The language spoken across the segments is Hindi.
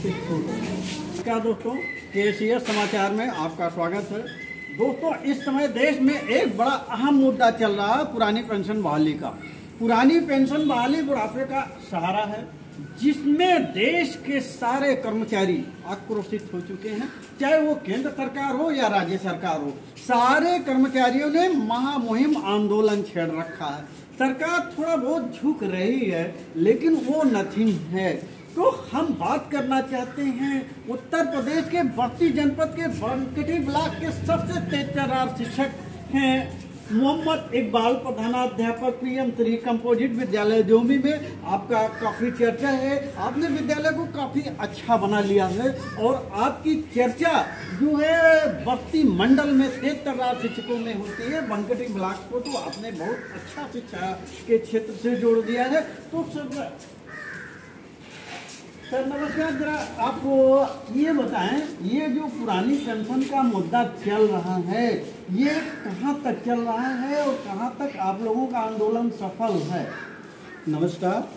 क्या दोस्तों, केसीएस समाचार में आपका स्वागत है। दोस्तों, इस समय देश में एक बड़ा अहम मुद्दा चल रहा है पुरानी पेंशन बहाली का। पुरानी पेंशन बहाली बुढ़ापे का सहारा है, जिसमें देश के सारे कर्मचारी आक्रोशित हो चुके हैं। चाहे वो केंद्र सरकार हो या राज्य सरकार हो, सारे कर्मचारियों ने महामुहिम आंदोलन छेड़ रखा है। सरकार थोड़ा बहुत झुक रही है, लेकिन वो नथिंग है। तो हम बात करना चाहते हैं उत्तर प्रदेश के बस्ती जनपद के बनकटी ब्लॉक के सबसे तेज तर्रार शिक्षक हैं मोहम्मद इकबाल, प्रधानाध्यापक पीएम श्री कंपोजिट विद्यालय जोमी में। आपका काफ़ी चर्चा है, आपने विद्यालय को काफ़ी अच्छा बना लिया है और आपकी चर्चा जो है बस्ती मंडल में तेज तर्रार शिक्षकों में होती है। बनकटी ब्लॉक को तो आपने बहुत अच्छा शिक्षा के क्षेत्र से जोड़ दिया है। तो सर नमस्कार, जरा आपको ये बताएं, ये जो पुरानी पेंशन का मुद्दा चल रहा है, ये कहाँ तक चल रहा है और कहाँ तक आप लोगों का आंदोलन सफल है? नमस्कार,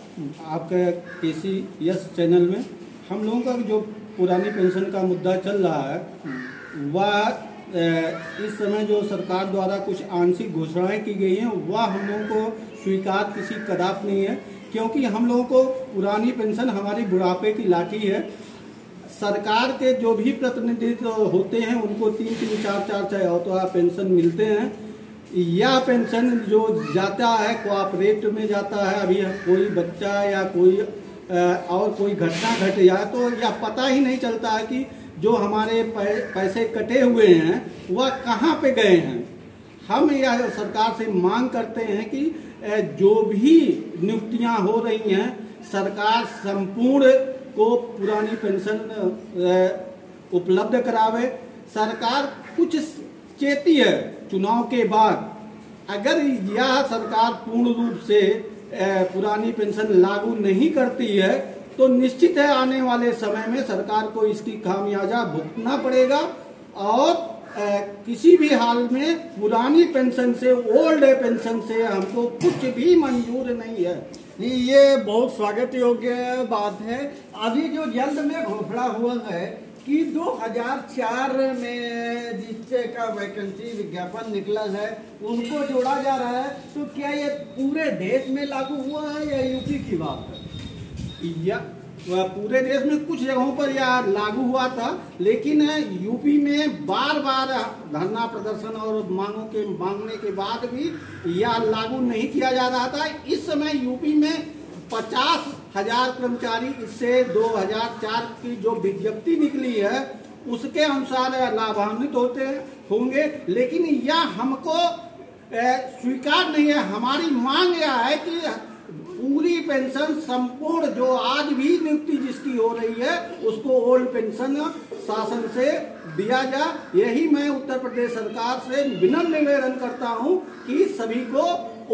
आपके केसीएस चैनल में हम लोगों का जो पुरानी पेंशन का मुद्दा चल रहा है, वह इस समय जो सरकार द्वारा कुछ आंशिक घोषणाएं की गई हैं, वह हम लोगों को स्वीकार किसी कदाप नहीं है, क्योंकि हम लोगों को पुरानी पेंशन हमारी बुढ़ापे की लाठी है। सरकार के जो भी प्रतिनिधित्व होते हैं उनको 3-3, 4-4 चाहे पेंशन मिलते हैं। यह पेंशन जो जाता है कोऑपरेटिव में जाता है, अभी कोई बच्चा या कोई और कोई घटना घट जाए तो यह पता ही नहीं चलता है कि जो हमारे पैसे कटे हुए हैं वह कहाँ पे गए हैं। हम यह सरकार से मांग करते हैं कि जो भी नियुक्तियां हो रही हैं, सरकार संपूर्ण को पुरानी पेंशन उपलब्ध करावे। सरकार कुछ चेती है चुनाव के बाद, अगर यह सरकार पूर्ण रूप से पुरानी पेंशन लागू नहीं करती है तो निश्चित है आने वाले समय में सरकार को इसकी खामियाजा भुगतना पड़ेगा और किसी भी हाल में पुरानी पेंशन से, ओल्ड पेंशन से हमको कुछ भी मंजूर नहीं है। ये बहुत स्वागत योग्य बात है। अभी जो जल्द में घोषणा हुआ है कि 2004 में जिससे का वैकेंसी विज्ञापन निकला है उनको जोड़ा जा रहा है, तो क्या ये पूरे देश में लागू हुआ है या यूपी की बात है? या पूरे देश में कुछ जगहों पर यह लागू हुआ था, लेकिन यूपी में बार बार धरना प्रदर्शन और मांगने के बाद भी यह लागू नहीं किया जा रहा था। इस समय यूपी में 50,000 कर्मचारी इससे 2004 की जो विज्ञप्ति निकली है उसके अनुसार लाभान्वित होंगे, लेकिन यह हमको स्वीकार नहीं है। हमारी मांग यह है कि पूरी पेंशन संपूर्ण जो आज भी नियुक्ति जिसकी हो रही है उसको ओल्ड पेंशन शासन से दिया जाए। यही मैं उत्तर प्रदेश सरकार से विनम्र निवेदन करता हूं कि सभी को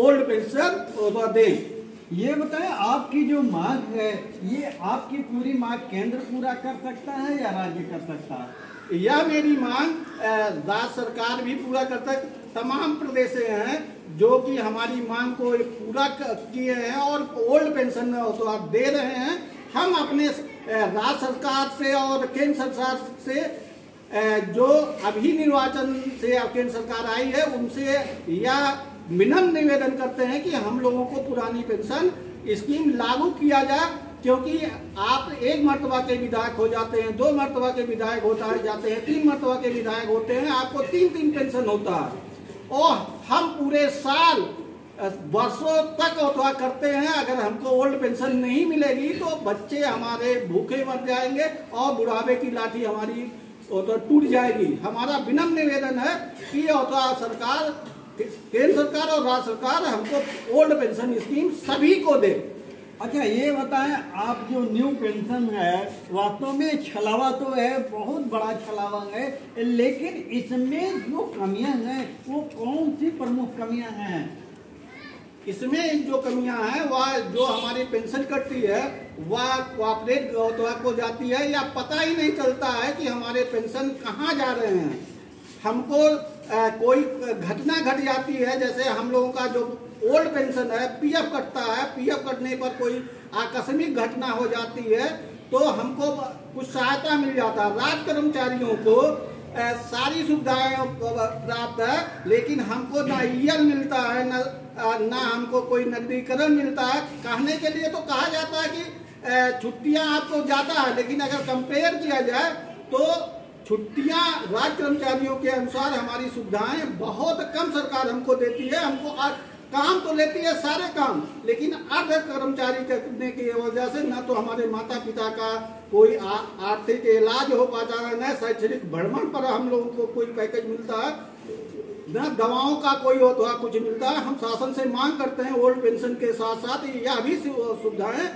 ओल्ड पेंशन दें। ये बताएं, आपकी जो मांग है, ये आपकी पूरी मांग केंद्र पूरा कर सकता है या राज्य कर सकता है? यह मेरी मांग राज्य सरकार भी पूरा करता है। तमाम प्रदेश हैं जो कि हमारी मांग को पूरा किए हैं और ओल्ड पेंशन तो आप दे रहे हैं। हम अपने राज्य सरकार से और केंद्र सरकार से जो अभी निर्वाचन से केंद्र सरकार आई है उनसे यह विनम्र निवेदन करते हैं कि हम लोगों को पुरानी पेंशन स्कीम लागू किया जाए, क्योंकि आप एक मर्तबा के विधायक हो जाते हैं, 2 मर्तबा के विधायक होता जाते हैं, 3 मर्तबा के विधायक होते हैं, आपको 3-3 पेंशन होता है और हम पूरे साल वर्षों तक अथवा करते हैं। अगर हमको ओल्ड पेंशन नहीं मिलेगी तो बच्चे हमारे भूखे मर जाएंगे और बुढ़ापे की लाठी हमारी तो टूट जाएगी। हमारा विनम्र निवेदन है कि अथवा सरकार, केंद्र सरकार और राज्य सरकार हमको ओल्ड पेंशन स्कीम सभी को दे। अच्छा, ये बताएं, आप जो न्यू पेंशन है वास्तव में छलावा तो है, बहुत बड़ा छलावा है, लेकिन इसमें जो कमियां हैं वो कौन सी प्रमुख कमियां हैं? इसमें जो कमियां हैं वह जो हमारी पेंशन कटती है वह कोऑपरेट को जाती है, या पता ही नहीं चलता है कि हमारे पेंशन कहाँ जा रहे हैं। हमको कोई घटना घट जाती है, जैसे हम लोगों का जो ओल्ड पेंशन है, पीएफ कटता है, पीएफ कटने पर कोई आकस्मिक घटना हो जाती है तो हमको कुछ सहायता मिल जाता। राज्य कर्मचारियों को सारी सुविधाएं प्राप्त है, लेकिन हमको ना ईएल मिलता है, ना हमको कोई नकदीकरण मिलता है। कहने के लिए तो कहा जाता है कि छुट्टियां आपको जाता है, लेकिन अगर कंपेयर किया जाए तो छुट्टियां राज्य कर्मचारियों के अनुसार हमारी सुविधाएं बहुत कम सरकार हमको देती है। हमको काम तो लेती है सारे काम, लेकिन अर्ध कर्मचारी करने की वजह से न तो हमारे माता पिता का कोई आर्थिक इलाज हो पाता है, न शैक्षणिक भ्रमण पर हम लोगों को कोई पैकेज मिलता है, न दवाओं का कोई होता कुछ मिलता है। हम शासन से मांग करते हैं ओल्ड पेंशन के साथ साथ यह भी सुविधाएं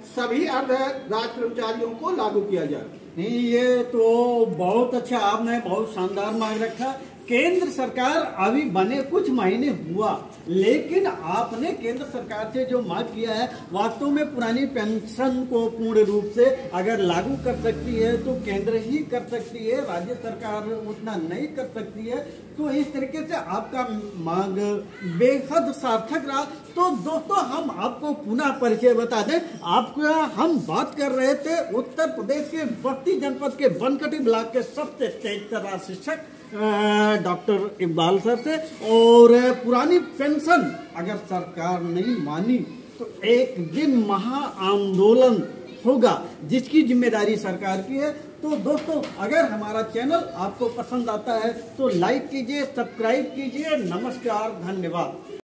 सभी अर्ध राज्य कर्मचारियों को लागू किया जाए। नहीं, ये तो बहुत अच्छा, आपने बहुत शानदार मांग रखा। केंद्र सरकार अभी बने कुछ महीने हुआ, लेकिन आपने केंद्र सरकार से जो मांग किया है, वास्तव में पुरानी पेंशन को पूर्ण रूप से अगर लागू कर सकती है तो केंद्र ही कर सकती है, राज्य सरकार उतना नहीं कर सकती है। तो इस तरीके से आपका मांग बेहद सार्थक रहा। तो दोस्तों, हम आपको पुनः परिचय बता दें। आपका हम बात कर रहे थे उत्तर प्रदेश के बस्ती जनपद के बनकटी ब्लॉक के सबसे तेज तर्रार शिक्षक डॉक्टर इकबाल सर से। और पुरानी पेंशन अगर सरकार नहीं मानी तो एक दिन महा आंदोलन होगा, जिसकी जिम्मेदारी सरकार की है। तो दोस्तों, अगर हमारा चैनल आपको पसंद आता है तो लाइक कीजिए, सब्सक्राइब कीजिए। नमस्कार, धन्यवाद।